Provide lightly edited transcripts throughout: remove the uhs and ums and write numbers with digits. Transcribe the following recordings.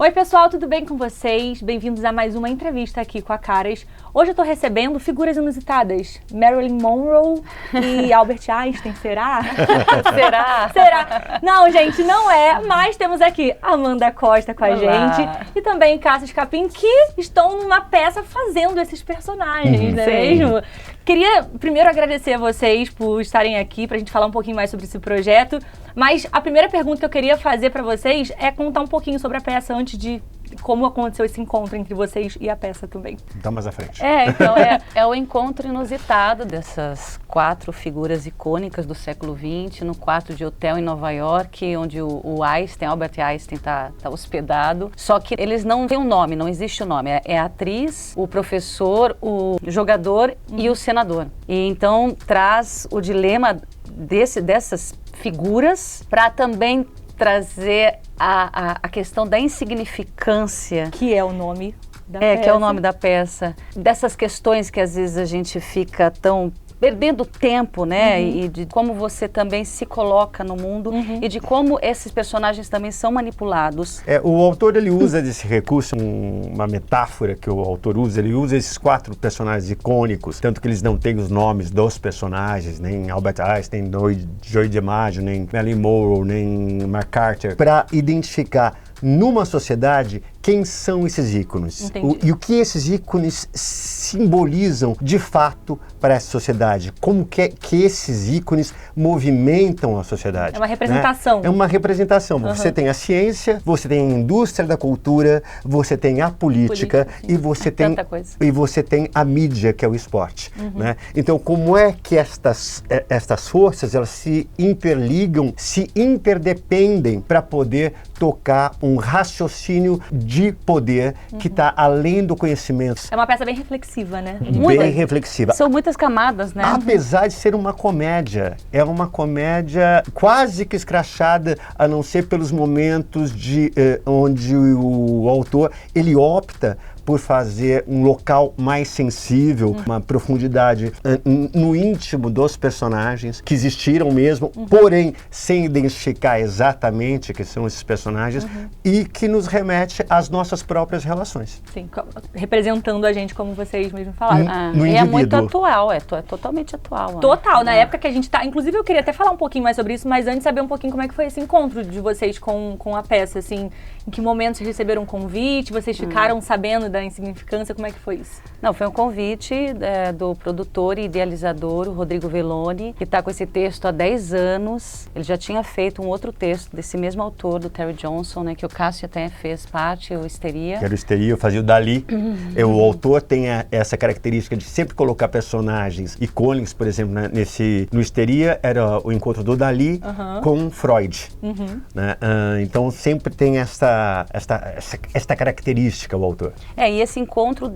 Oi pessoal, tudo bem com vocês? Bem-vindos a mais uma entrevista aqui com a Caras. Hoje eu tô recebendo figuras inusitadas. Marilyn Monroe e Albert Einstein, será? Será? Será? Não, gente, não é, mas temos aqui Amanda Costa com a gente e também Cássia Scapim, que estão numa peça fazendo esses personagens, não é mesmo? Queria primeiro agradecer a vocês por estarem aqui pra gente falar um pouquinho mais sobre esse projeto, mas a primeira pergunta que eu queria fazer pra vocês é contar um pouquinho sobre a peça antes de como aconteceu esse encontro entre vocês e a peça também. Tá mais à frente. Então é o encontro inusitado dessas 4 figuras icônicas do século XX no quarto de hotel em Nova York, onde o Albert Einstein tá hospedado. Só que eles não têm um nome, não existe o nome. É a atriz, o professor, o jogador e o senador. E então traz o dilema dessas figuras para também trazer a questão da insignificância. Que é o nome da peça. Que é o nome da peça. Dessas questões que às vezes a gente fica tão perdendo tempo, né? E de como você também se coloca no mundo e de como esses personagens também são manipulados. O autor, ele usa desse recurso, uma metáfora que o autor usa, ele usa esses 4 personagens icônicos, tanto que eles não têm os nomes dos personagens, nem Albert Einstein, nem Joy DiMaggio, nem Marilyn Monroe, nem MacArthur, para identificar numa sociedade quem são esses ícones e o que esses ícones simbolizam de fato para essa sociedade, como que esses ícones movimentam a sociedade. É uma representação. Né? É uma representação. Você tem a ciência, você tem a indústria da cultura, você tem a política e você tem a mídia, que é o esporte. Né? Então, como é que estas forças elas se interligam, se interdependem para poder tocar um raciocínio de poder que está além do conhecimento. É uma peça bem reflexiva, né? Bem reflexiva. São muitas camadas, né? Apesar de ser uma comédia, é uma comédia quase que escrachada, a não ser pelos momentos onde o autor ele opta por fazer um local mais sensível, uma profundidade no íntimo dos personagens, que existiram mesmo, porém sem identificar exatamente que são esses personagens e que nos remete às nossas próprias relações. Sim, representando a gente, como vocês mesmos falaram. No e indivíduo. É muito atual, é totalmente atual. Total, na época que a gente tá... Inclusive, eu queria até falar um pouquinho mais sobre isso, mas antes saber um pouquinho como é que foi esse encontro de vocês com a peça, assim, em que momento vocês receberam um convite, vocês ficaram sabendo da insignificância, como é que foi isso? Não, foi um convite do produtor e idealizador, o Rodrigo Velloni, que está com esse texto há 10 anos. Ele já tinha feito um outro texto desse mesmo autor, do Terry Johnson, né, que o Cássio até fez parte, o Histeria. Que era o Histeria, eu fazia o Dali. O autor tem essa característica de sempre colocar personagens icônicos, por exemplo, no Histeria era o encontro do Dali com Freud. Né? Então sempre tem esta característica o autor. E esse encontro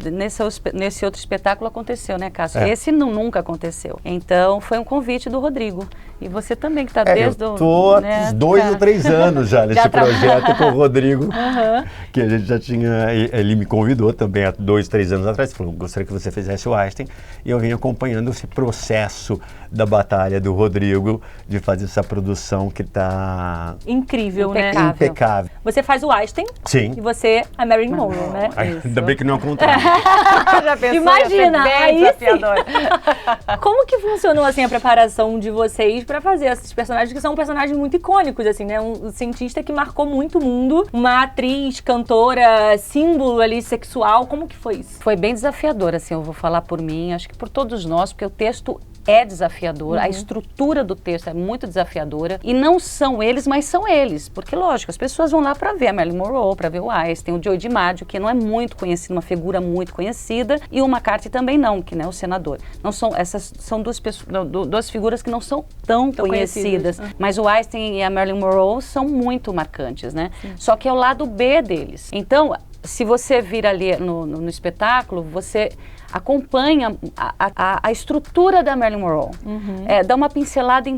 nesse outro espetáculo aconteceu, né, Cássio? Esse nunca aconteceu. Então foi um convite do Rodrigo. E você também que está desde eu tô há 2 ou 3 anos já nesse projeto com o Rodrigo, que a gente já tinha, ele me convidou também há 2, 3 anos atrás, falou, gostaria que você fizesse o Einstein, e eu vim acompanhando esse processo da batalha do Rodrigo de fazer essa produção que está incrível, né? Impecável. Você faz o Einstein. Sim. E você a Marilyn Monroe, né? Ainda bem que não é o contrário. Já pensou, imagina, aí sim. Como que funcionou assim a preparação de vocês para fazer esses personagens que são personagens muito icônicos, assim, né? Um cientista que marcou muito o mundo, uma atriz, cantora, símbolo ali sexual, como que foi isso? Foi bem desafiador, assim, eu vou falar por mim, acho que por todos nós, porque o texto é desafiador, a estrutura do texto é muito desafiadora e não são eles, mas são eles, porque lógico, as pessoas vão lá para ver a Marilyn Monroe, para ver o Einstein, o Joy DiMaggio, que não é muito conhecido, uma figura muito conhecida, e o MacArthur também não, que né, o senador. Não são, essas são duas figuras que não são tão conhecidas, mas o Einstein e a Marilyn Monroe são muito marcantes, né? Só que é o lado B deles. Então, se você vir ali no espetáculo, acompanha a estrutura da Marilyn Monroe. Dá uma pincelada,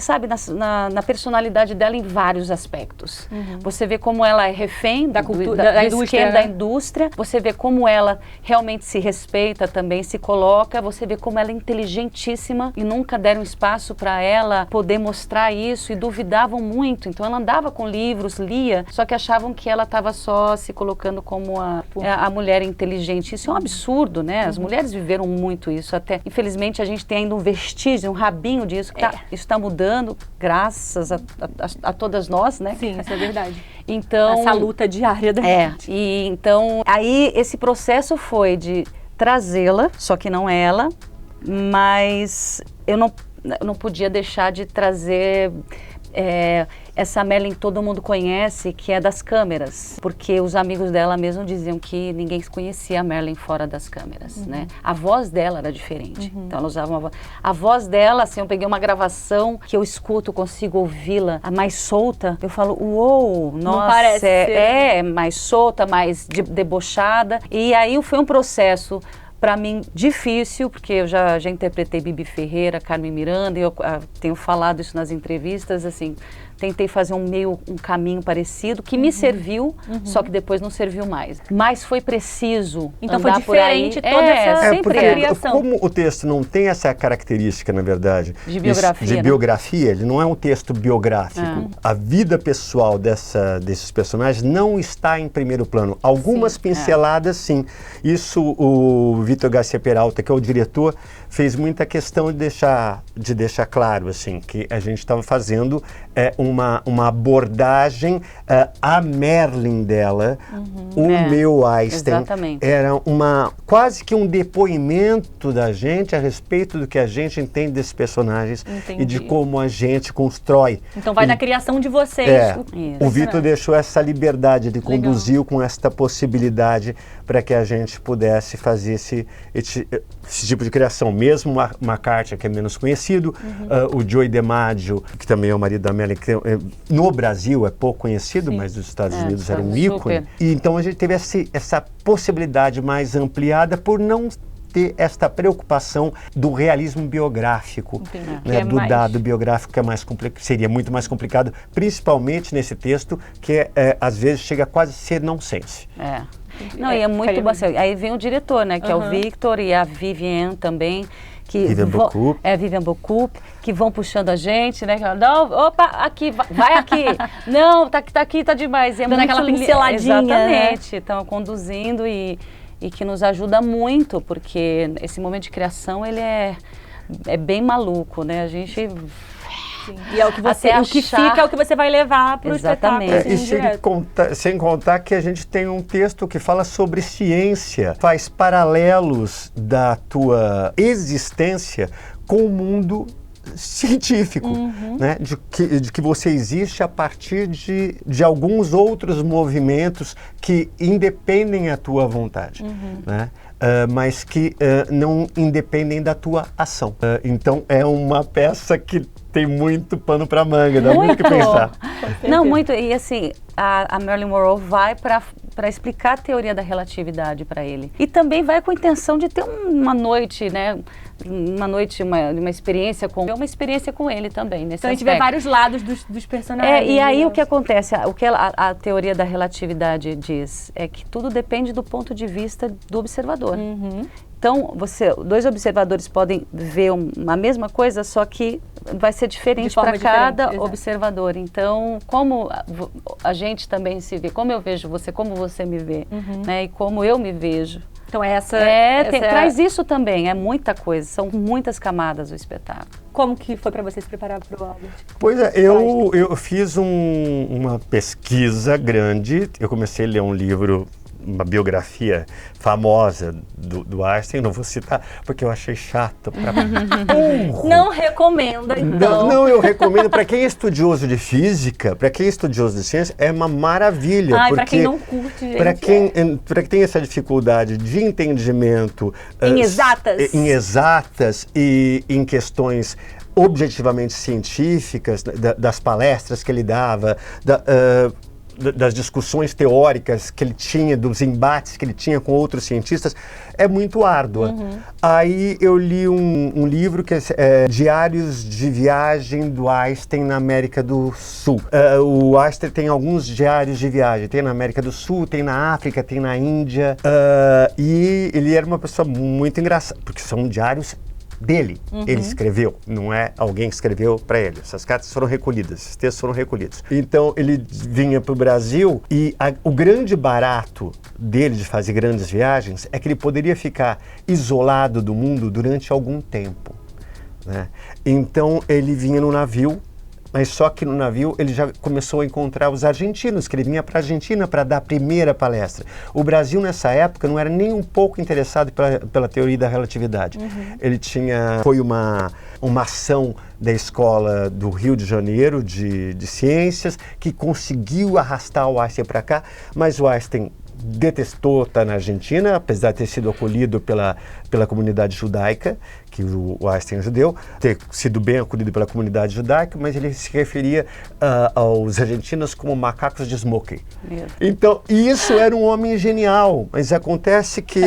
sabe, na personalidade dela em vários aspectos. Você vê como ela é refém da cultura, da indústria, da indústria. Você vê como ela realmente se respeita também, se coloca. Você vê como ela é inteligentíssima e nunca deram espaço para ela poder mostrar isso e duvidavam muito. Então ela andava com livros, lia, só que achavam que ela estava só se colocando como a mulher inteligente. Isso é um absurdo, né? As mulheres viveram muito isso até. Infelizmente a gente tem ainda um vestígio, um rabinho disso. Isso está mudando, graças a todas nós, né? Sim, isso é verdade. Então, essa luta diária da gente. E então aí esse processo foi de trazê-la, só que não ela, mas eu não podia deixar de trazer essa Marilyn todo mundo conhece, que é das câmeras, porque os amigos dela mesmo diziam que ninguém conhecia a Marilyn fora das câmeras, né? A voz dela era diferente, então ela usava a voz dela, assim, eu peguei uma gravação que eu escuto, consigo ouvi-la mais solta, eu falo, uou, nossa, é mais solta, mais debochada, e aí foi um processo para mim difícil, porque eu já interpretei Bibi Ferreira, Carmen Miranda, e eu tenho falado isso nas entrevistas, assim, tentei fazer um caminho parecido, que me serviu, só que depois não serviu mais. Mas foi preciso então andar foi diferente por aí. toda essa porque como o texto não tem essa característica, na verdade, de biografia, biografia, ele não é um texto biográfico. A vida pessoal desses personagens não está em primeiro plano. Algumas pinceladas, sim. Isso o Vítor Garcia Peralta, que é o diretor, fez muita questão de deixar claro, assim, que a gente estava fazendo uma abordagem a Marilyn dela, o meu Einstein. Exatamente. Era quase que um depoimento da gente a respeito do que a gente entende desses personagens. Entendi. E de como a gente constrói. Então vai da criação de vocês. O Vítor deixou essa liberdade, ele conduziu com esta possibilidade para que a gente pudesse fazer esse tipo de criação. Mesmo o McCarthy, que é menos conhecido, o Joey DiMaggio, que também é o marido da Marilyn, que no Brasil é pouco conhecido, mas nos Estados Unidos era um ícone. E então a gente teve essa possibilidade mais ampliada por não ter esta preocupação do realismo biográfico, né, do dado biográfico, que seria muito mais complicado, principalmente nesse texto, que às vezes chega quase a ser nonsense. Não, e é muito bom. Aí vem o diretor, né, que é o Victor, e a Vivienne também, Vivian Bocup. Vivian Bocup, que vão puxando a gente, né? Não, opa, aqui, vai aqui. Não, tá aqui, tá demais. Dando aquela pinceladinha. Exatamente, estão conduzindo e que nos ajuda muito, porque esse momento de criação, ele é bem maluco, né? A gente... Sim. E é o que fica é o que você vai levar para o espetáculo. E sem contar que a gente tem um texto que fala sobre ciência, faz paralelos da tua existência com o mundo científico, né? de que você existe a partir de alguns outros movimentos que independem da tua vontade, né? Mas que não independem da tua ação. Então é uma peça que tem muito pano para manga, dá muito o que pensar. Não, muito. E assim, a Marilyn Monroe vai para explicar a teoria da relatividade para ele. E também vai com a intenção de ter uma noite, né? Uma experiência com ele também, nesse então a gente vê vários lados dos personagens. E aí o que acontece, o que a teoria da relatividade diz, é que tudo depende do ponto de vista do observador. Então, dois observadores podem ver a mesma coisa, só que vai ser diferente para cada observador. Então, como a gente também se vê, como eu vejo você, como você me vê, né, e como eu me vejo. Então traz isso também, é muita coisa, são muitas camadas o espetáculo. Como que foi para você se preparar para o Albert? Pois é, eu fiz uma pesquisa grande, eu comecei a ler um livro, uma biografia famosa do Einstein, não vou citar, porque eu achei chato pra burro. Não recomendo, então. Não, eu recomendo para quem é estudioso de física, para quem é estudioso de ciência, é uma maravilha. Para quem não curte, gente. Para quem tem essa dificuldade de entendimento em exatas e em questões objetivamente científicas, das palestras que ele dava, das discussões teóricas que ele tinha, dos embates que ele tinha com outros cientistas, é muito árdua. Aí eu li um livro que é Diários de Viagem do Einstein na América do Sul. O Einstein tem alguns diários de viagem, tem na América do Sul, tem na África, tem na Índia, e ele era uma pessoa muito engraçada, porque são diários dele. Ele escreveu, não é alguém que escreveu para ele. Essas cartas foram recolhidas, esses textos foram recolhidos. Então ele vinha para o Brasil e o grande barato dele de fazer grandes viagens é que ele poderia ficar isolado do mundo durante algum tempo, né? Então ele vinha no navio, mas só que no navio ele já começou a encontrar os argentinos, que ele vinha para a Argentina para dar a primeira palestra. O Brasil, nessa época, não era nem um pouco interessado pela teoria da relatividade. Foi uma ação da escola do Rio de Janeiro, de ciências, que conseguiu arrastar o Einstein para cá, mas o Einstein detestou estar na Argentina, apesar de ter sido acolhido pela comunidade judaica, que o Einstein é judeu, ter sido bem acolhido pela comunidade judaica, mas ele se referia aos argentinos como macacos de smoking. Então, isso era um homem genial, mas acontece que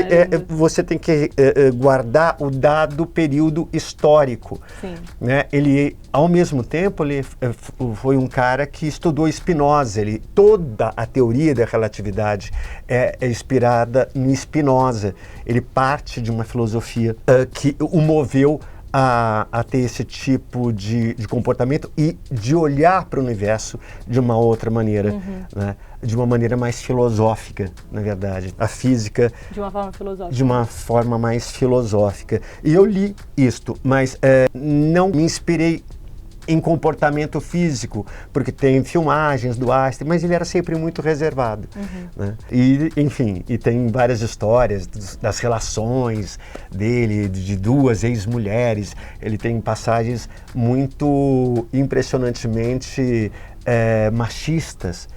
você tem que guardar o dado período histórico. Né? Ele, ao mesmo tempo, ele foi um cara que estudou Spinoza. Toda a teoria da relatividade é inspirada no Spinoza. Ele parte de uma filosofia que o moveu a ter esse tipo de comportamento e de olhar para o universo de uma outra maneira, né? De uma maneira mais filosófica, na verdade. A física... De uma forma filosófica. De uma forma mais filosófica. E eu li isto, mas não me inspirei em comportamento físico, porque tem filmagens do Einstein, mas ele era sempre muito reservado. Né? E, enfim, e tem várias histórias das relações dele, de duas ex-mulheres. Ele tem passagens muito impressionantemente machistas,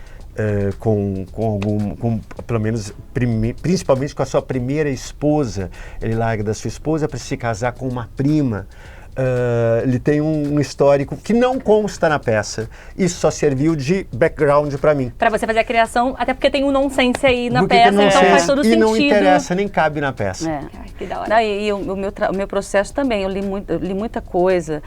pelo menos, principalmente com a sua primeira esposa. Ele larga da sua esposa para se casar com uma prima. Ele tem um histórico que não consta na peça. Isso só serviu de background para mim. Para você fazer a criação, até porque tem um nonsense aí na peça, então faz todo sentido. E não interessa, nem cabe na peça. Ai, que da hora. E o meu processo também, eu li muita coisa.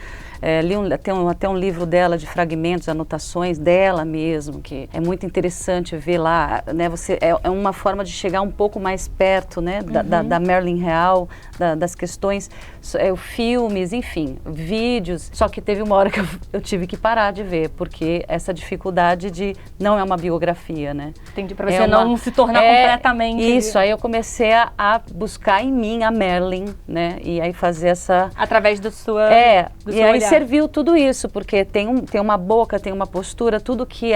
Tem até um livro dela de fragmentos, anotações dela mesmo, que é muito interessante ver lá, né? É uma forma de chegar um pouco mais perto, né? Da Marilyn real, das questões, filmes, enfim, vídeos. Só que teve uma hora que eu tive que parar de ver, porque essa dificuldade de não é uma biografia, né? Entendi, para você não se tornar completamente... Isso, aí eu comecei a buscar em mim a Marilyn, né? E aí fazer essa... Através do seu aí olhar. Serviu tudo isso, porque tem uma boca, tem uma postura, tudo que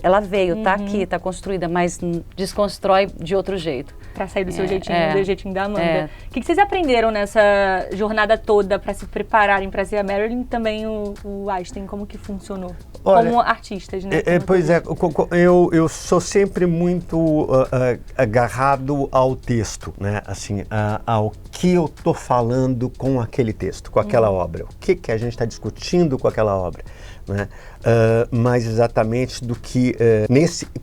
ela veio, tá aqui, tá construída, mas desconstrói de outro jeito. Para sair do seu jeitinho, do jeitinho da Amanda. O que vocês aprenderam nessa jornada toda para se prepararem para ser a Marilyn, também o Einstein, como que funcionou? Olha, como artistas, né? Pois é, eu sou sempre muito agarrado ao texto, né? Assim, ao que eu tô falando com aquele texto, com aquela obra. O que a gente está discutindo com aquela obra, né? Mais exatamente do que,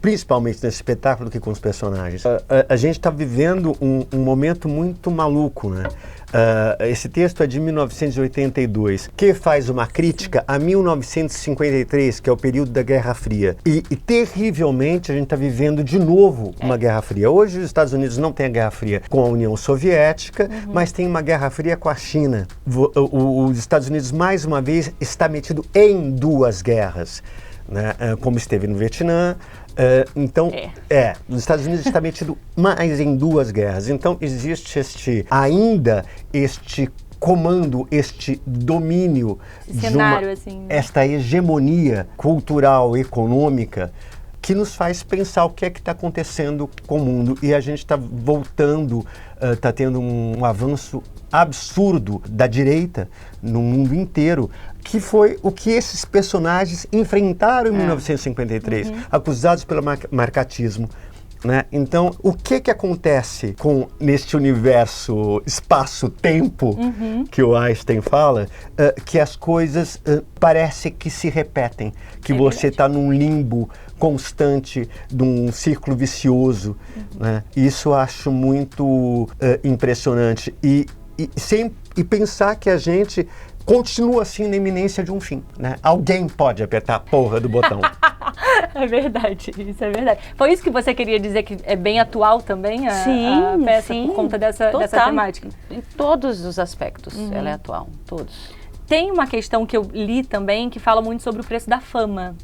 principalmente nesse espetáculo, do que com os personagens. A gente está vivendo um momento muito maluco, né? Esse texto é de 1982, que faz uma crítica a 1953, que é o período da Guerra Fria. E terrivelmente a gente está vivendo de novo uma Guerra Fria. Hoje os Estados Unidos não têm a Guerra Fria com a União Soviética, mas tem uma Guerra Fria com a China. Os Estados Unidos, mais uma vez, está metido em duas guerras, né? Como esteve no Vietnã. Então, os Estados Unidos está metido mais em duas guerras. Então, existe este comando, este domínio, cenário, assim, esta hegemonia cultural, econômica, que nos faz pensar o que é que está acontecendo com o mundo. E a gente está voltando, está tendo um avanço absurdo da direita no mundo inteiro, que foi o que esses personagens enfrentaram em 1953, acusados pelo marcatismo, né? Então, o que acontece neste universo espaço-tempo que o Einstein fala, que as coisas parece que se repetem, que você está num limbo constante, de um círculo vicioso, né? Isso eu acho muito impressionante e pensar que a gente continua assim na iminência de um fim, né? Alguém pode apertar a porra do botão. É verdade, isso é verdade. Foi isso que você queria dizer, que é bem atual também a peça, por conta dessa temática? Em todos os aspectos ela é atual, todos. Tem uma questão que eu li também que fala muito sobre o preço da fama.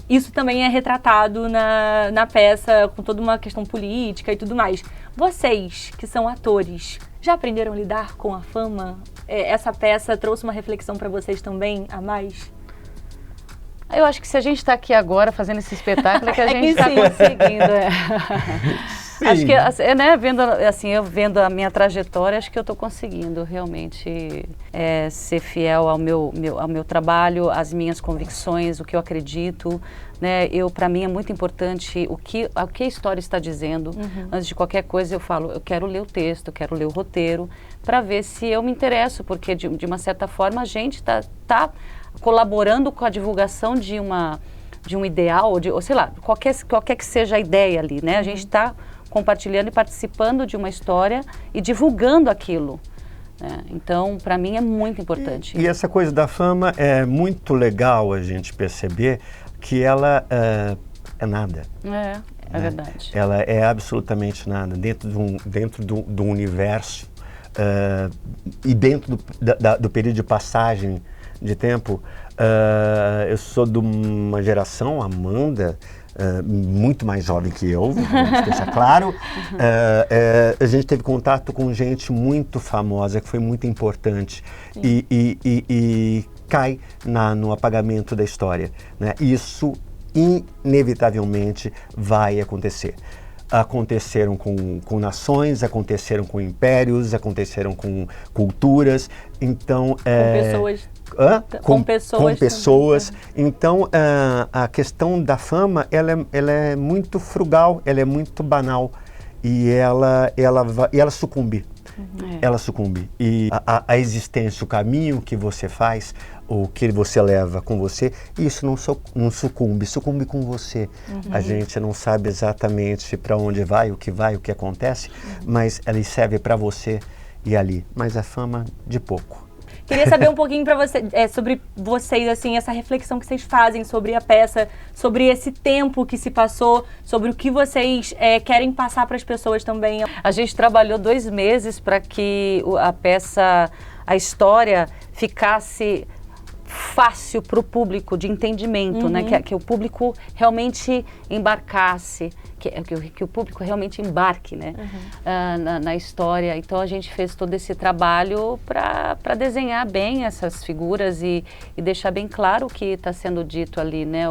Isso também é retratado na peça, com toda uma questão política e tudo mais. Vocês, que são atores, já aprenderam a lidar com a fama? Essa peça trouxe uma reflexão para vocês também, a mais? Eu acho que se a gente está aqui agora fazendo esse espetáculo, é que a gente está conseguindo. Acho que, né, vendo a minha trajetória, acho que eu estou conseguindo realmente ser fiel ao meu trabalho, às minhas convicções, o que eu acredito. Né? Para mim é muito importante o que a história está dizendo. Antes de qualquer coisa eu falo, eu quero ler o texto, eu quero ler o roteiro, para ver se eu me interesso, porque de uma certa forma a gente está colaborando com a divulgação de um ideal, ou sei lá, qualquer que seja a ideia ali, né? A gente está compartilhando e participando de uma história e divulgando aquilo. Né? Então, para mim é muito importante. E essa coisa da fama é muito legal a gente perceber que ela é nada. É verdade. Ela é absolutamente nada. Dentro do universo e dentro do período de passagem de tempo, eu sou de uma geração, Amanda, muito mais jovem que eu, vamos deixar claro. A gente teve contato com gente muito famosa, que foi muito importante e cai no apagamento da história, né? Isso inevitavelmente vai acontecer. Aconteceram com nações, aconteceram com impérios, aconteceram com culturas, então... Com pessoas. Então, a questão da fama, ela é muito frugal, ela é muito banal e ela sucumbe. Ela sucumbe. E a existência, o caminho que você faz, o que você leva com você, isso não sucumbe com você. A gente não sabe exatamente para onde vai, o que acontece, mas ela serve para você e ali. Mas a fama, de pouco. Queria saber um pouquinho sobre vocês, assim, essa reflexão que vocês fazem sobre a peça, sobre esse tempo que se passou, sobre o que vocês querem passar para as pessoas também. A gente trabalhou 2 meses para que a peça, a história, ficasse fácil para o público de entendimento, né? Que o público realmente embarcasse, que o público realmente embarque, né? Na história. Então a gente fez todo esse trabalho para desenhar bem essas figuras e deixar bem claro o que está sendo dito ali, né?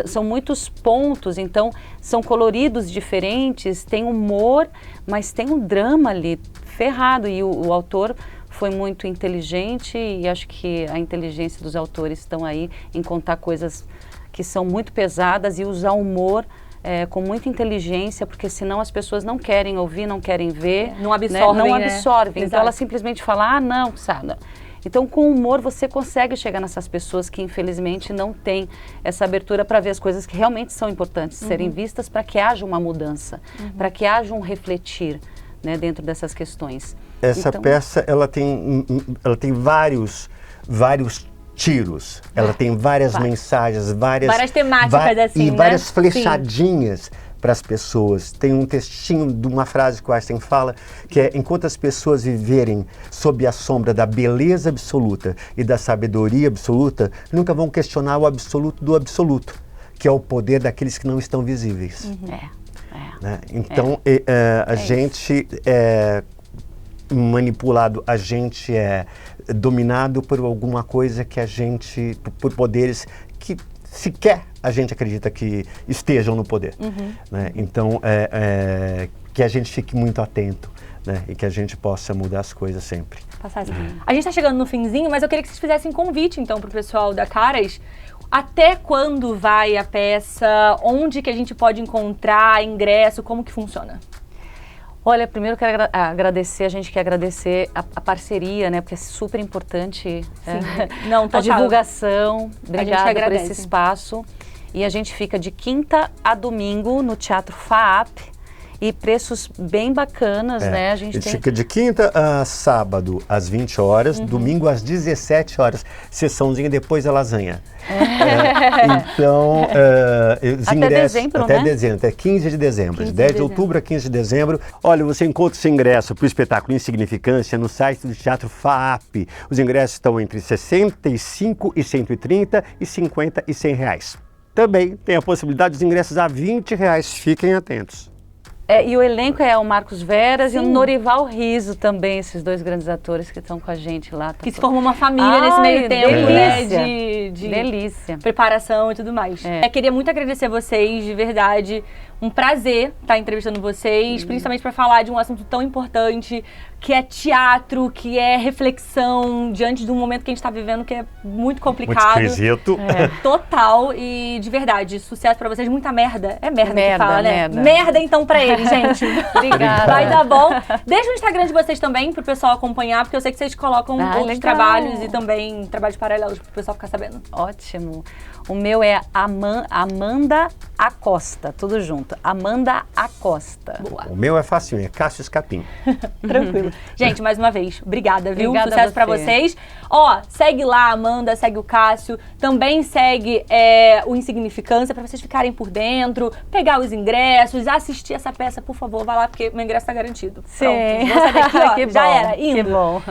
São muitos pontos, então são coloridos diferentes, tem humor, mas tem um drama ali ferrado e o autor foi muito inteligente e acho que a inteligência dos autores estão aí em contar coisas que são muito pesadas e usar humor com muita inteligência, porque senão as pessoas não querem ouvir, não querem ver. Não absorvem, Não absorvem. Né? Então elas simplesmente falam, não, sabe? Então com humor você consegue chegar nessas pessoas que infelizmente não têm essa abertura para ver as coisas que realmente são importantes serem vistas, para que haja uma mudança, para que haja um refletir, né, dentro dessas questões. Essa peça, ela tem vários tiros, ela tem várias mensagens, várias temáticas assim, e né? várias flechadinhas para as pessoas. Tem um textinho de uma frase que o Einstein fala, que é: enquanto as pessoas viverem sob a sombra da beleza absoluta e da sabedoria absoluta, nunca vão questionar o absoluto do absoluto, que é o poder daqueles que não estão visíveis. Né? Então, a gente é manipulado, a gente é dominado por alguma coisa que por poderes que sequer a gente acredita que estejam no poder. Né? Então, que a gente fique muito atento, né? E que a gente possa mudar as coisas sempre. A gente tá chegando no finzinho, mas eu queria que vocês fizessem convite, então, pro pessoal da Caras. Até quando vai a peça? Onde que a gente pode encontrar ingresso? Como que funciona? Olha, primeiro quero agradecer, a gente quer agradecer a parceria, né? Porque é super importante a divulgação. Obrigada por esse espaço. E a gente fica de quinta a domingo no Teatro FAAP. E preços bem bacanas, né? A gente fica de quinta a sábado às 20 horas, domingo às 17 horas, sessãozinha depois da lasanha. Então, os até ingressos... dezembro, até né? dezembro, até 15 de dezembro. De 10 de outubro a 15 de dezembro. Olha, você encontra o seu ingresso para o espetáculo Insignificância no site do Teatro FAAP. Os ingressos estão entre 65 e 130 e 50 e 100 reais. Também tem a possibilidade dos ingressos a 20 reais. Fiquem atentos. E o elenco é o Marcos Veras e o Norival Riso também, esses dois grandes atores que estão com a gente lá. Que se formou uma família nesse meio tempo, delícia, né? De delícia. Preparação e tudo mais. Queria muito agradecer vocês, de verdade. Um prazer estar entrevistando vocês, principalmente para falar de um assunto tão importante, que é teatro, que é reflexão, diante de um momento que a gente está vivendo que é muito complicado. Muito esquisito. Total. E, de verdade, sucesso para vocês. Muita merda. É merda que fala, né? Merda. Merda, então, para eles, gente. Obrigada. Vai dar bom. Deixa o Instagram de vocês também, pro pessoal acompanhar, porque eu sei que vocês colocam outros trabalhos e também trabalhos paralelos pro pessoal ficar sabendo. Ótimo. O meu é Amanda Acosta, tudo junto. Amanda Acosta. Boa. O meu é facinho, é Cássio Escapim. Tranquilo. Gente, mais uma vez, obrigada, viu? Obrigada Sucesso pra vocês. Ó, segue lá a Amanda, segue o Cássio, também segue o Insignificância pra vocês ficarem por dentro, pegar os ingressos, assistir essa peça, por favor, vai lá, porque meu ingresso tá garantido. Sim. Pronto, vou sair daqui, ó, Que já bom, era, indo. Que bom.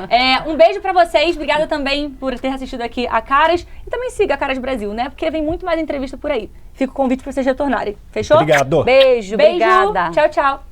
Um beijo pra vocês, obrigada também por ter assistido aqui a Caras e também siga a Caras Brasil, né? Porque vem muito mais entrevista por aí. Fica o convite pra vocês retornarem. Fechou? Obrigado. Beijo, obrigada. Tchau, tchau.